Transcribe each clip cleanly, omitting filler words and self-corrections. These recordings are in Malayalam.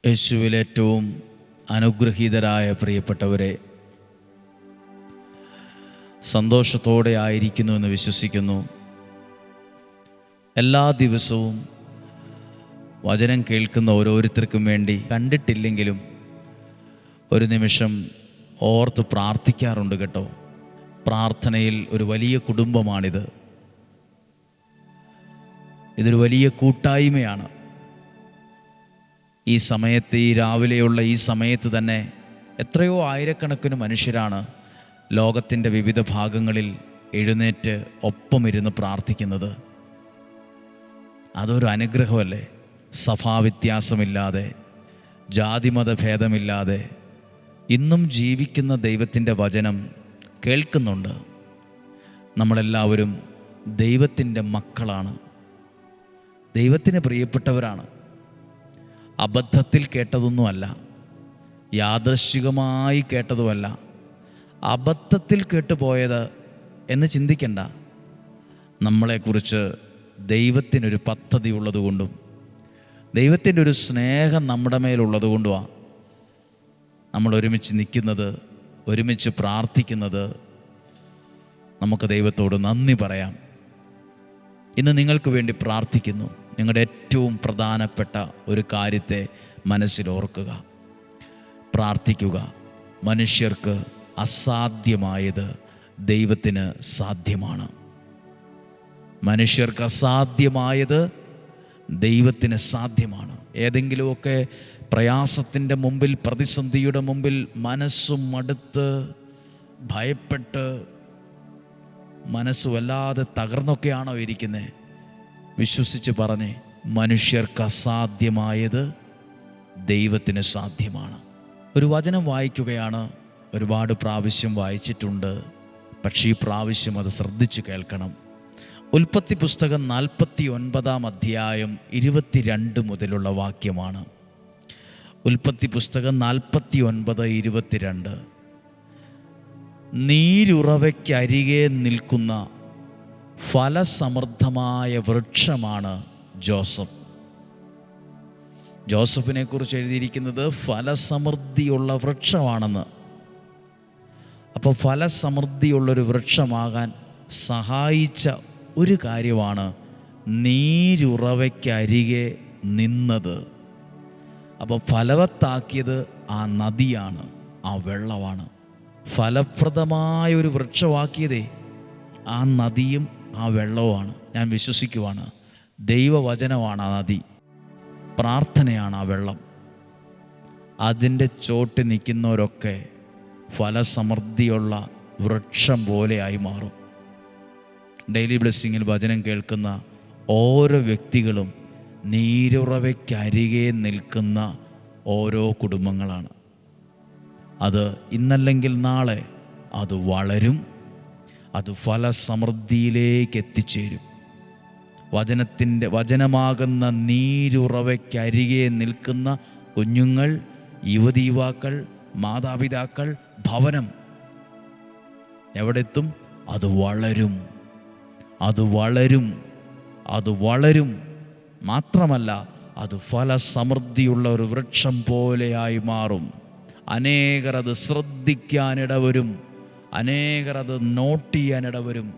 യേശുവിൽ ഏറ്റവും അനുഗ്രഹീതരായ പ്രിയപ്പെട്ടവരെ, സന്തോഷത്തോടെ ആയിരിക്കുന്നു എന്ന് വിശ്വസിക്കുന്നു. എല്ലാ ദിവസവും വചനം കേൾക്കുന്ന ഓരോരുത്തർക്കും വേണ്ടി കണ്ടിട്ടില്ലെങ്കിലും ഒരു നിമിഷം ഓർത്ത് പ്രാർത്ഥിക്കാറുണ്ട് കേട്ടോ. പ്രാർത്ഥനയിൽ ഒരു വലിയ കുടുംബമാണിത്. ഇതൊരു വലിയ കൂട്ടായ്മയാണ്. ഈ സമയത്ത്, ഈ രാവിലെയുള്ള ഈ സമയത്ത് തന്നെ എത്രയോ ആയിരക്കണക്കിന് മനുഷ്യരാണ് ലോകത്തിൻ്റെ വിവിധ ഭാഗങ്ങളിൽ എഴുന്നേറ്റ് ഒപ്പമിരുന്ന് പ്രാർത്ഥിക്കുന്നത്. അതൊരു അനുഗ്രഹമല്ലേ? സഭാവ്യത്യാസമില്ലാതെ, ജാതിമത ഭേദമില്ലാതെ ഇന്നും ജീവിക്കുന്ന ദൈവത്തിൻ്റെ വചനം കേൾക്കുന്നുണ്ട്. നമ്മളെല്ലാവരും ദൈവത്തിൻ്റെ മക്കളാണ്, ദൈവത്തിന് പ്രിയപ്പെട്ടവരാണ്. അബദ്ധത്തിൽ കേട്ടതൊന്നുമല്ല, യാദൃശ്ചികമായി കേട്ടതുമല്ല, അബദ്ധത്തിൽ കേട്ടുപോയത് എന്ന് ചിന്തിക്കണ്ട. നമ്മളെക്കുറിച്ച് ദൈവത്തിനൊരു പദ്ധതി ഉള്ളതുകൊണ്ടും ദൈവത്തിൻ്റെ ഒരു സ്നേഹം നമ്മുടെ മേലുള്ളതുകൊണ്ടുമാണ് നമ്മൾ ഒരുമിച്ച് നിൽക്കുന്നത്, ഒരുമിച്ച് പ്രാർത്ഥിക്കുന്നത്. നമുക്ക് ദൈവത്തോട് നന്ദി പറയാം. ഇന്ന് നിങ്ങൾക്ക് വേണ്ടി പ്രാർത്ഥിക്കുന്നു. നിങ്ങളുടെ ഏറ്റവും പ്രധാനപ്പെട്ട ഒരു കാര്യത്തെ മനസ്സിൽ ഓർക്കുക, പ്രാർത്ഥിക്കുക. മനുഷ്യർക്ക് അസാധ്യമായത് ദൈവത്തിന് സാധ്യമാണ്. മനുഷ്യർക്ക് അസാധ്യമായത് ദൈവത്തിന് സാധ്യമാണ്. ഏതെങ്കിലുമൊക്കെ പ്രയാസത്തിൻ്റെ മുമ്പിൽ, പ്രതിസന്ധിയുടെ മുമ്പിൽ മനസ്സും മടുത്ത് ഭയപ്പെട്ട് മനസ്സ് വല്ലാതെ തകർന്നൊക്കെയാണോ ഇരിക്കുന്നത്? വിശ്വസിച്ച് പറഞ്ഞേ, മനുഷ്യർക്ക് അസാധ്യമായത് ദൈവത്തിന് സാധ്യമാണ്. ഒരു വചനം വായിക്കുകയാണ്, ഒരുപാട് പ്രാവശ്യം വായിച്ചിട്ടുണ്ട്, പക്ഷേ ഈ പ്രാവശ്യം അത് ശ്രദ്ധിച്ചു കേൾക്കണം. ഉൽപ്പത്തി പുസ്തകം 49 അധ്യായം 22 മുതലുള്ള വാക്യമാണ്. ഉൽപ്പത്തി പുസ്തകം 49:22. നീരുറവയ്ക്കരികെ നിൽക്കുന്ന ഫലസമൃദ്ധമായ വൃക്ഷമാണ് ജോസഫ്. ജോസഫിനെ കുറിച്ച് എഴുതിയിരിക്കുന്നത് ഫലസമൃദ്ധിയുള്ള വൃക്ഷമാണെന്ന്. അപ്പോൾ ഫലസമൃദ്ധിയുള്ളൊരു വൃക്ഷമാകാൻ സഹായിച്ച ഒരു കാര്യമാണ് നീരുറവയ്ക്കരികെ നിന്നത്. അപ്പോൾ ഫലവത്താക്കിയത് ആ നദിയാണ്, ആ വെള്ളമാണ്. ഫലപ്രദമായ ഒരു വൃക്ഷമാക്കിയതേ ആ നദിയും ആ വെള്ളവുമാണ്. ഞാൻ വിശ്വസിക്കുവാണ്, ദൈവവചനമാണ് ആ നദി, പ്രാർത്ഥനയാണ് ആ വെള്ളം. അതിൻ്റെ ചോട്ടിൽ നിൽക്കുന്നവരൊക്കെ ഫലസമൃദ്ധിയുള്ള വൃക്ഷം പോലെയായി മാറും. ഡെയിലി ബ്ലെസ്സിങ്ങിൽ വചനം കേൾക്കുന്ന ഓരോ വ്യക്തികളും നീരുറവയ്ക്കരികെ നിൽക്കുന്ന ഓരോ കുടുംബങ്ങളാണ്. അത് ഇന്നല്ലെങ്കിൽ നാളെ അത് വളരും, അത് ഫലസമൃദ്ധിയിലേക്ക് എത്തിച്ചേരും. വചനമാകുന്ന നീരുറവയ്ക്കരികെ നിൽക്കുന്ന കുഞ്ഞുങ്ങൾ, യുവതി യുവാക്കൾ, മാതാപിതാക്കൾ, ഭവനം എവിടെ എത്തും? അത് വളരും, അത് വളരും, അത് വളരും. മാത്രമല്ല, അത് ഫലസമൃദ്ധിയുള്ള ഒരു വൃക്ഷം പോലെയായി മാറും. അനേകർ അത് ശ്രദ്ധിക്കാനിടവരും, അനേകർ അത് നോട്ട് ചെയ്യാനിടവരും.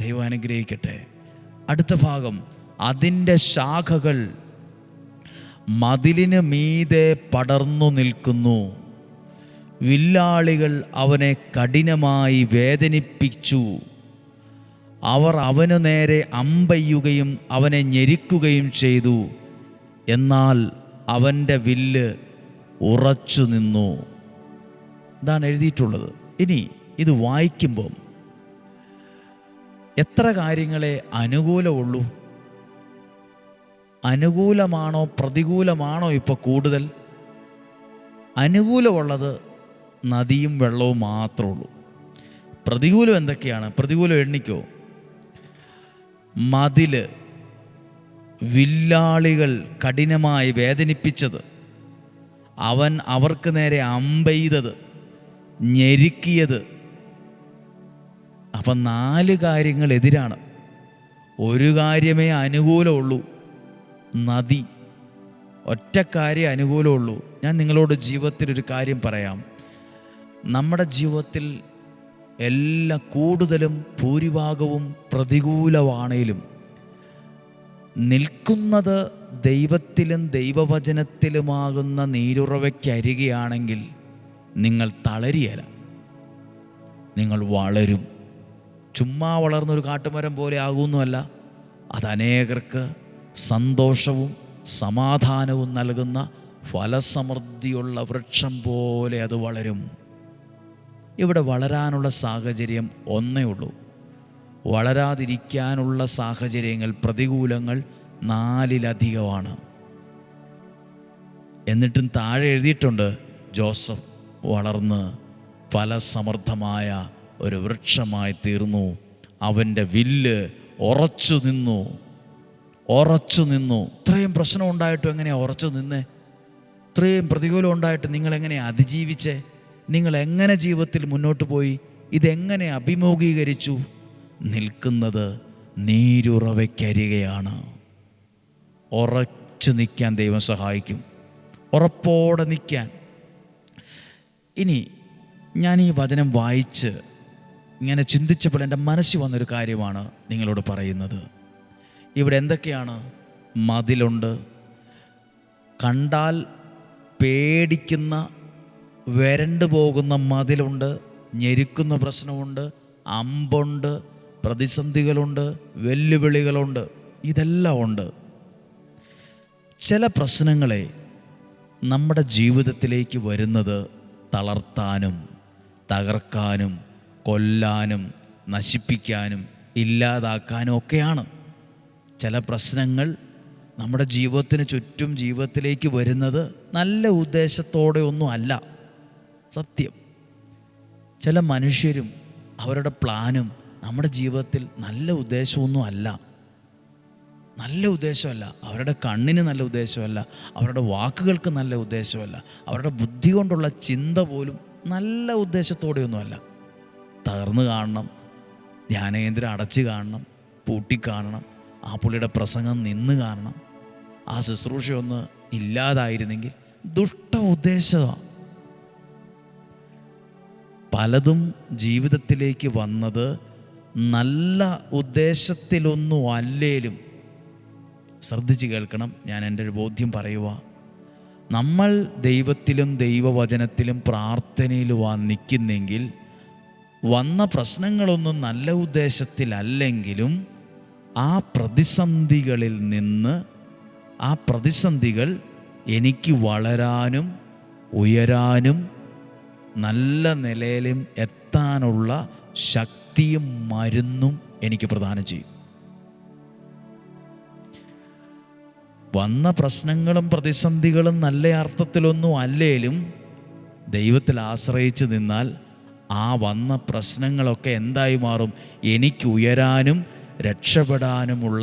ദൈവം അനുഗ്രഹിക്കട്ടെ. അടുത്ത ഭാഗം, അതിൻ്റെ ശാഖകൾ മതിലിന് മീതെ പടർന്നു നിൽക്കുന്നു. വില്ലാളികൾ അവനെ കഠിനമായി വേദനിപ്പിച്ചു. അവർ അവനു നേരെ അമ്പെയ്യുകയും അവനെ ഞെരിക്കുകയും ചെയ്തു. എന്നാൽ അവൻ്റെ വില്ല് ഉറച്ചു നിന്നു. ഇതാണ് എഴുതിയിട്ടുള്ളത്. ഇനി ഇത് വായിക്കുമ്പം എത്ര കാര്യങ്ങളെ അനുകൂലമുള്ളൂ? അനുകൂലമാണോ പ്രതികൂലമാണോ ഇപ്പോൾ കൂടുതൽ? അനുകൂലമുള്ളത് നദിയും വെള്ളവും മാത്രമേ ഉള്ളൂ. പ്രതികൂലം എന്തൊക്കെയാണ്? പ്രതികൂലം എണ്ണിക്കോ. മതില്, വില്ലാളികൾ കഠിനമായി വേദനിപ്പിച്ചത്, അവൻ അവർക്ക് നേരെ അമ്പെയ്തത്, ഞെരുക്കിയത്. അപ്പം 4 കാര്യങ്ങൾ എതിരാണ്. ഒരു കാര്യമേ അനുകൂലമുള്ളൂ, നദി. ഒറ്റ കാര്യം അനുകൂലമുള്ളൂ. ഞാൻ നിങ്ങളോട് ജീവിതത്തിലൊരു കാര്യം പറയാം. നമ്മുടെ ജീവിതത്തിൽ എല്ലാ കൂടുതലും ഭൂരിഭാഗവും പ്രതികൂലമാണേലും നിൽക്കുന്നത് ദൈവത്തിലും ദൈവവചനത്തിലുമാകുന്ന നീരുറവയ്ക്കരികെയാണെങ്കിൽ നിങ്ങൾ തളരിയല്ല, നിങ്ങൾ വളരും. ചുമ്മാ വളർന്നൊരു കാട്ടുമരം പോലെ ആകുന്നുമല്ല, അത് അനേകർക്ക് സന്തോഷവും സമാധാനവും നൽകുന്ന ഫലസമൃദ്ധിയുള്ള വൃക്ഷം പോലെ അത് വളരും. ഇവിടെ വളരാനുള്ള സാഹചര്യം ഒന്നേ ഉള്ളൂ. വളരാതിരിക്കാനുള്ള സാഹചര്യങ്ങൾ, പ്രതികൂലങ്ങൾ 4-ലധികമാണ്. എന്നിട്ടും താഴെ എഴുതിയിട്ടുണ്ട്, ജോസഫ് വളർന്ന് ഫലസമൃദ്ധമായ ഒരു വൃക്ഷമായി തീർന്നു. അവൻ്റെ വില്ല് ഉറച്ചു നിന്നു. ഇത്രയും പ്രശ്നം ഉണ്ടായിട്ടും എങ്ങനെയാണ് ഉറച്ചു നിന്നേ? ഇത്രയും പ്രതികൂലം ഉണ്ടായിട്ട് നിങ്ങളെങ്ങനെയാണ് അതിജീവിച്ചേ? നിങ്ങളെങ്ങനെ ജീവിതത്തിൽ മുന്നോട്ട് പോയി? ഇതെങ്ങനെ അഭിമുഖീകരിച്ചു? നിൽക്കുന്നത് നീരുറവയ്ക്കരികയാണ്. ഉറച്ചു നിൽക്കാൻ ദൈവം സഹായിക്കും, ഉറപ്പോടെ നിൽക്കാൻ. ഇനി ഞാൻ ഈ വചനം വായിച്ച് ഇങ്ങനെ ചിന്തിച്ചപ്പോൾ എൻ്റെ മനസ്സിൽ വന്നൊരു കാര്യമാണ് നിങ്ങളോട് പറയുന്നത്. ഇവിടെ എന്തൊക്കെയാണ്? മതിലുണ്ട്, കണ്ടാൽ പേടിക്കുന്ന വരണ്ടു പോകുന്ന മതിലുണ്ട്, ഞെരുക്കുന്ന പ്രശ്നമുണ്ട്, അമ്പുണ്ട്, പ്രതിസന്ധികളുണ്ട്, വെല്ലുവിളികളുണ്ട്, ഇതെല്ലാം ഉണ്ട്. ചില പ്രശ്നങ്ങളെ നമ്മുടെ ജീവിതത്തിലേക്ക് വരുന്നത് തളർത്താനും തകർക്കാനും കൊല്ലാനും നശിപ്പിക്കാനും ഇല്ലാതാക്കാനും ഒക്കെയാണ്. ചില പ്രശ്നങ്ങൾ നമ്മുടെ ജീവിതത്തിന് ചുറ്റും ജീവിതത്തിലേക്ക് വരുന്നത് നല്ല ഉദ്ദേശത്തോടെ ഒന്നും അല്ല. സത്യം. ചില മനുഷ്യരും അവരുടെ പ്ലാനും നമ്മുടെ ജീവിതത്തിൽ നല്ല ഉദ്ദേശമൊന്നും അല്ല. നല്ല ഉദ്ദേശമല്ല, അവരുടെ കണ്ണിന് നല്ല ഉദ്ദേശമല്ല, അവരുടെ വാക്കുകൾക്ക് നല്ല ഉദ്ദേശമല്ല, അവരുടെ ബുദ്ധി കൊണ്ടുള്ള ചിന്ത പോലും നല്ല ഉദ്ദേശത്തോടെയൊന്നുമല്ല. തകർന്ന് കാണണം, ധ്യാനകേന്ദ്രം അടച്ച് കാണണം, പൂട്ടിക്കാണണം, ആ പുള്ളിയുടെ പ്രസംഗം നിന്ന് കാണണം, ആ ശുശ്രൂഷയൊന്ന് ഇല്ലാതായിരുന്നെങ്കിൽ, ദുഷ്ട ഉദ്ദേശമാണ്. പലതും ജീവിതത്തിലേക്ക് വന്നത് നല്ല ഉദ്ദേശത്തിലൊന്നും അല്ലേലും, ശ്രദ്ധിച്ച് കേൾക്കണം, ഞാൻ എൻ്റെ ഒരു ബോധ്യം പറയുക. നമ്മൾ ദൈവത്തിലും ദൈവവചനത്തിലും പ്രാർത്ഥനയിലുമാണ് നിൽക്കുന്നെങ്കിൽ, വന്ന പ്രശ്നങ്ങളൊന്നും നല്ല ഉദ്ദേശത്തിലല്ലെങ്കിലും ആ പ്രതിസന്ധികളിൽ നിന്ന്, ആ പ്രതിസന്ധികൾ എനിക്ക് വളരാനും ഉയരാനും നല്ല നിലയിലും എത്താനുള്ള ശക്തിയും മരുന്നും എനിക്ക് പ്രദാനം ചെയ്യും. വന്ന പ്രശ്നങ്ങളും പ്രതിസന്ധികളും നല്ല അർത്ഥത്തിലൊന്നും അല്ലേലും ദൈവത്തിൽ ആശ്രയിച്ച് നിന്നാൽ ആ വന്ന പ്രശ്നങ്ങളൊക്കെ എന്തായി മാറും? എനിക്ക് ഉയരാനും രക്ഷപ്പെടാനുമുള്ള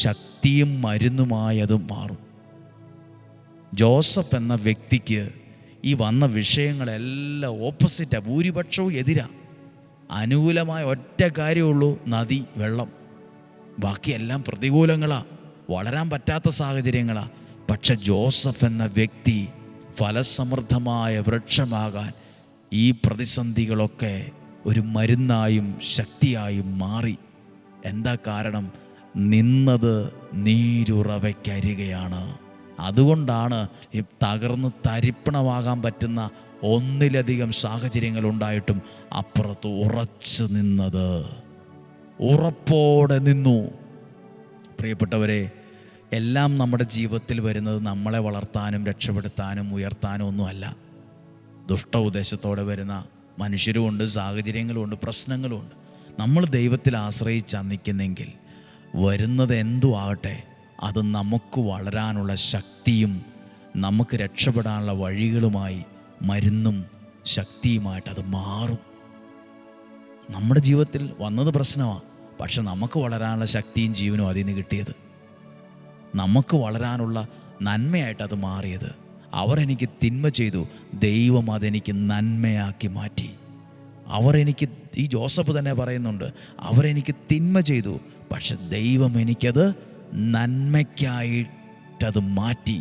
ശക്തിയും മരുന്നുമായി അതും മാറും. ജോസഫ് എന്ന വ്യക്തിക്ക് ഈ വന്ന വിഷയങ്ങളെല്ലാം ഓപ്പോസിറ്റാണ്, ഭൂരിപക്ഷവും എതിരാണ്. അനുകൂലമായ ഒറ്റ കാര്യമുള്ളൂ, നദി, വെള്ളം. ബാക്കിയെല്ലാം പ്രതികൂലങ്ങളാണ്, വളരാൻ പറ്റാത്ത സാഹചര്യങ്ങളാണ്. പക്ഷെ ജോസഫ് എന്ന വ്യക്തി ഫലസമൃദ്ധമായ വൃക്ഷമാകാൻ ഈ പ്രതിസന്ധികളൊക്കെ ഒരു മരുന്നായും ശക്തിയായും മാറി. എന്താ കാരണം? നിന്നത് നീരുറവയ്ക്കരികയാണ്. അതുകൊണ്ടാണ് ഈ തകർന്ന് തരിപ്പണമാകാൻ പറ്റുന്ന ഒന്നിലധികം സാഹചര്യങ്ങളുണ്ടായിട്ടും അപ്പുറത്ത് ഉറച്ചു നിന്നത്, ഉറപ്പോടെ നിന്നു. പ്രിയപ്പെട്ടവരെ, എല്ലാം നമ്മുടെ ജീവിതത്തിൽ വരുന്നത് നമ്മളെ വളർത്താനും രക്ഷപ്പെടുത്താനും ഉയർത്താനും ഒന്നുമല്ല. ദുഷ്ട ഉദ്ദേശത്തോടെ വരുന്ന മനുഷ്യരുമുണ്ട്, സാഹചര്യങ്ങളുമുണ്ട്, പ്രശ്നങ്ങളുമുണ്ട്. നമ്മൾ ദൈവത്തിൽ ആശ്രയിച്ചാണ് നിൽക്കുന്നെങ്കിൽ വരുന്നത് എന്തു ആകട്ടെ, അത് നമുക്ക് വളരാനുള്ള ശക്തിയും നമുക്ക് രക്ഷപ്പെടാനുള്ള വഴികളുമായി മരുന്നും ശക്തിയുമായിട്ട് അത് മാറും. നമ്മുടെ ജീവിതത്തിൽ വന്നത് പ്രശ്നമാണ്, പക്ഷെ നമുക്ക് വളരാനുള്ള ശക്തിയും ജീവനും അതിൽ നിന്ന് കിട്ടിയത്, നമുക്ക് വളരാനുള്ള നന്മയായിട്ട് അത് മാറിയത്. അവർ എനിക്ക് തിന്മ ചെയ്തു, ദൈവം അതെനിക്ക് നന്മയാക്കി മാറ്റി. ഈ ജോസഫ് തന്നെ പറയുന്നുണ്ട്, അവരെനിക്ക് തിന്മ ചെയ്തു, പക്ഷെ ദൈവം എനിക്കത് നന്മയ്ക്കായിട്ടത് മാറ്റി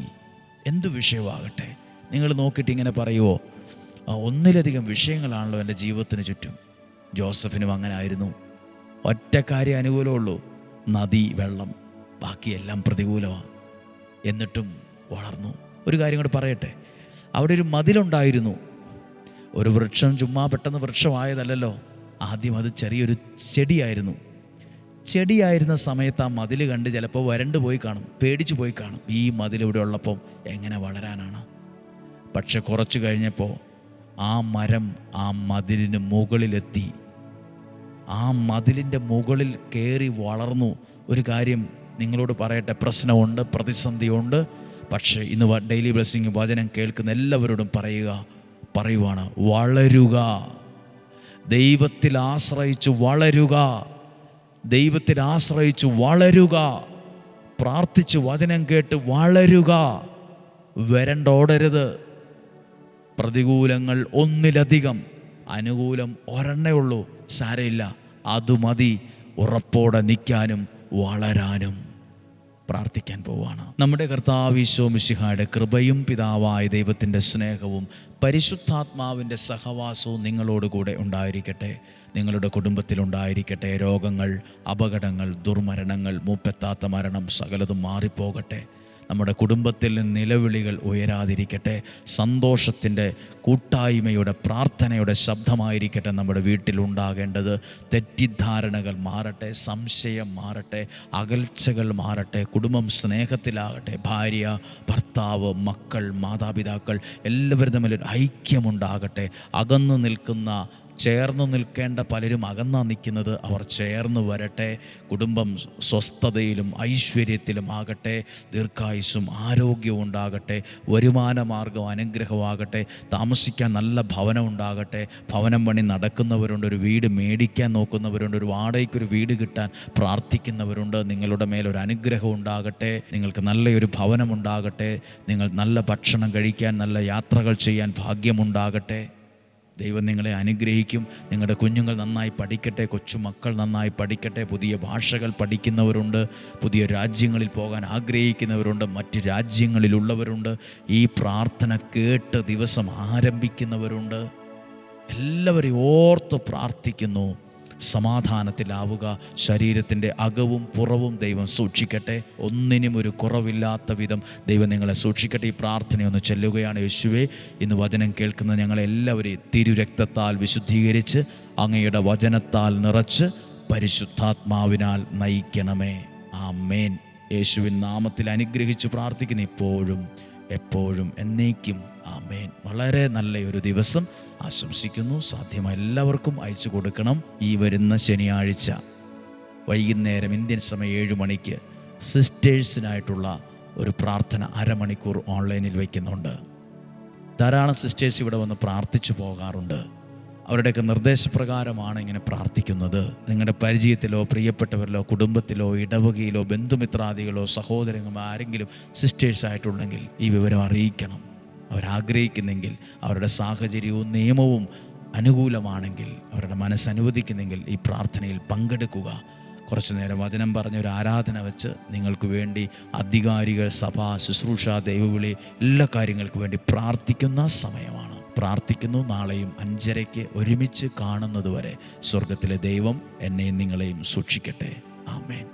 എന്ത് വിഷയമാകട്ടെ, നിങ്ങൾ നോക്കിയിട്ട് ഇങ്ങനെ പറയുമോ, ഒന്നിലധികം വിഷയങ്ങളാണല്ലോ എൻ്റെ ജീവിതത്തിന് ചുറ്റും. ജോസഫിനും അങ്ങനെ ആയിരുന്നു. ഒറ്റ കാര്യം അനുകൂലമുള്ളൂ, നദി, വെള്ളം. ബാക്കിയെല്ലാം പ്രതികൂലമാണ്. എന്നിട്ടും വളർന്നു. ഒരു കാര്യം കൂടെ പറയട്ടെ, അവിടെ ഒരു മതിലുണ്ടായിരുന്നു. ഒരു വൃക്ഷം ചുമ്മാ പെട്ടെന്ന് വൃക്ഷമായതല്ലല്ലോ. ആദ്യം അത് ചെറിയൊരു ചെടിയായിരുന്നു. ചെടിയായിരുന്ന സമയത്ത് ആ മതിൽ കണ്ട് ചിലപ്പോൾ വരണ്ടു പോയി കാണും, പേടിച്ചു പോയി കാണും. ഈ മതിലിവിടെ ഉള്ളപ്പോൾ എങ്ങനെ വളരാനാണ്? പക്ഷെ കുറച്ച് കഴിഞ്ഞപ്പോൾ ആ മരം ആ മതിലിന് മുകളിലെത്തി. ആ മതിലിൻ്റെ മുകളിൽ കയറി വളർന്നു. ഒരു കാര്യം നിങ്ങളോട് പറയട്ടെ, പ്രശ്നമുണ്ട്, പ്രതിസന്ധിയുണ്ട്. പക്ഷേ ഇന്ന് ഡെയിലി ബ്ലെസ്സിങ് വചനം കേൾക്കുന്ന എല്ലാവരോടും പറയുവാണ്, വളരുക. ദൈവത്തിൽ ആശ്രയിച്ചു വളരുക. ദൈവത്തിൽ ആശ്രയിച്ചു വളരുക. പ്രാർത്ഥിച്ചു വചനം കേട്ട് വളരുക. വരണ്ടോടരുത്. പ്രതികൂലങ്ങൾ ഒന്നിലധികം, അനുകൂലം ഒരെണ്ണേ ഉള്ളൂ. സാരമില്ല, അത് മതി ഉറപ്പോടെ നിൽക്കാനും വളരാനും. പ്രാർത്ഥിക്കാൻ പോവുകയാണ്. നമ്മുടെ കർത്താവ് ഈശോ മിശിഹായുടെ കൃപയും പിതാവായ ദൈവത്തിൻ്റെ സ്നേഹവും പരിശുദ്ധാത്മാവിൻ്റെ സഹവാസവും നിങ്ങളോടുകൂടെ ഉണ്ടായിരിക്കട്ടെ. നിങ്ങളുടെ കുടുംബത്തിലുണ്ടായിരിക്കട്ടെ. രോഗങ്ങൾ, അപകടങ്ങൾ, ദുർമരണങ്ങൾ, മൂപ്പെത്താത്ത മരണം സകലതും മാറിപ്പോകട്ടെ. നമ്മുടെ കുടുംബത്തിൽ നിലവിളികൾ ഉയരാതിരിക്കട്ടെ. സന്തോഷത്തിൻ്റെ, കൂട്ടായ്മയുടെ, പ്രാർത്ഥനയുടെ ശബ്ദമായിരിക്കട്ടെ നമ്മുടെ വീട്ടിലുണ്ടാകേണ്ടത്. തെറ്റിദ്ധാരണകൾ മാറട്ടെ, സംശയം മാറട്ടെ, അകൽച്ചകൾ മാറട്ടെ. കുടുംബം സ്നേഹത്തിലാകട്ടെ. ഭാര്യ, ഭർത്താവ്, മക്കൾ, മാതാപിതാക്കൾ എല്ലാവരും തമ്മിലൊരു ഐക്യമുണ്ടാകട്ടെ. അകന്നു നിൽക്കുന്ന, ചേർന്ന് നിൽക്കേണ്ട പലരും അകന്നാ നിൽക്കുന്നത്, അവർ ചേർന്ന് വരട്ടെ. കുടുംബം സ്വസ്ഥതയിലും ഐശ്വര്യത്തിലും ആകട്ടെ. ദീർഘായുസ്സും ആരോഗ്യവും ഉണ്ടാകട്ടെ. വരുമാന മാർഗം അനുഗ്രഹമാകട്ടെ. താമസിക്കാൻ നല്ല ഭവനം ഉണ്ടാകട്ടെ. ഭവനം പണി നടക്കുന്നവരുണ്ട്, ഒരു വീട് മേടിക്കാൻ നോക്കുന്നവരുണ്ട്, ഒരു വാടകയ്ക്കൊരു വീട് കിട്ടാൻ പ്രാർത്ഥിക്കുന്നവരുണ്ട്. നിങ്ങളുടെ മേലൊരു അനുഗ്രഹം ഉണ്ടാകട്ടെ. നിങ്ങൾക്ക് നല്ലൊരു ഭവനം ഉണ്ടാകട്ടെ. നിങ്ങൾ നല്ല ഭക്ഷണം കഴിക്കാൻ, നല്ല യാത്രകൾ ചെയ്യാൻ ഭാഗ്യമുണ്ടാകട്ടെ. ദൈവം നിങ്ങളെ അനുഗ്രഹിക്കും. നിങ്ങളുടെ കുഞ്ഞുങ്ങൾ നന്നായി പഠിക്കട്ടെ. കൊച്ചുമക്കൾ നന്നായി പഠിക്കട്ടെ. പുതിയ ഭാഷകൾ പഠിക്കുന്നവരുണ്ട്. പുതിയ രാജ്യങ്ങളിൽ പോകാൻ ആഗ്രഹിക്കുന്നവരുണ്ട്. മറ്റ് രാജ്യങ്ങളിലുള്ളവരുണ്ട്. ഈ പ്രാർത്ഥന കേട്ട് ദിവസം ആരംഭിക്കുന്നവരുണ്ട്. എല്ലാവരെയും ഓർത്ത് പ്രാർത്ഥിക്കുന്നു. സമാധാനത്തിലാവുക. ശരീരത്തിൻ്റെ അകവും പുറവും ദൈവം സൂക്ഷിക്കട്ടെ. ഒന്നിനും ഒരു കുറവില്ലാത്ത വിധം ദൈവം നിങ്ങളെ സൂക്ഷിക്കട്ടെ. ഈ പ്രാർത്ഥനയൊന്ന് ചെല്ലുകയാണ്. യേശുവേ, ഇന്ന് വചനം കേൾക്കുന്ന ഞങ്ങളെല്ലാവരെയും തിരുരക്തത്താൽ വിശുദ്ധീകരിച്ച് അങ്ങയുടെ വചനത്താൽ നിറച്ച് പരിശുദ്ധാത്മാവിനാൽ നയിക്കണമേ. ആമേൻ. യേശുവിൻ നാമത്തിൽ അനുഗ്രഹിച്ച് പ്രാർത്ഥിക്കുന്നു, ഇപ്പോഴും എപ്പോഴും എന്നേക്കും. ആമേൻ. വളരെ നല്ലൊരു ദിവസം ആശംസിക്കുന്നു. സാധ്യമായ എല്ലാവർക്കും അയച്ചു കൊടുക്കണം. ഈ വരുന്ന ശനിയാഴ്ച വൈകുന്നേരം ഇന്ത്യൻ സമയം 7 മണിക്ക് സിസ്റ്റേഴ്സിനായിട്ടുള്ള ഒരു പ്രാർത്ഥന അരമണിക്കൂർ ഓൺലൈനിൽ വയ്ക്കുന്നുണ്ട്. ധാരാളം സിസ്റ്റേഴ്സ് ഇവിടെ വന്ന് പ്രാർത്ഥിച്ചു പോകാറുണ്ട്. അവരുടെയൊക്കെ നിർദ്ദേശപ്രകാരമാണ് ഇങ്ങനെ പ്രാർത്ഥിക്കുന്നത്. നിങ്ങളുടെ പരിചയത്തിലോ പ്രിയപ്പെട്ടവരിലോ കുടുംബത്തിലോ ഇടവകയിലോ ബന്ധുമിത്രാദികളോ സഹോദരങ്ങളോ ആരെങ്കിലും സിസ്റ്റേഴ്സായിട്ടുണ്ടെങ്കിൽ ഈ വിവരം അറിയിക്കണം. അവരാഗ്രഹിക്കുന്നെങ്കിൽ, അവരുടെ സാഹചര്യവും നിയമവും അനുകൂലമാണെങ്കിൽ, അവരുടെ മനസ്സനുവദിക്കുന്നെങ്കിൽ ഈ പ്രാർത്ഥനയിൽ പങ്കെടുക്കുക. കുറച്ചു നേരം വചനം പറഞ്ഞ ഒരു ആരാധന വെച്ച് നിങ്ങൾക്ക് വേണ്ടി അധികാരികൾ, സഭ, ശുശ്രൂഷ, ദൈവവിളി എല്ലാ കാര്യങ്ങൾക്ക് വേണ്ടി പ്രാർത്ഥിക്കുന്ന സമയമാണ്. പ്രാർത്ഥിക്കുന്നു. നാളെയും 5:30 ഒരുമിച്ച് കാണുന്നതുവരെ സ്വർഗത്തിലെ ദൈവം എന്നെയും നിങ്ങളെയും സൂക്ഷിക്കട്ടെ. ആമേൻ.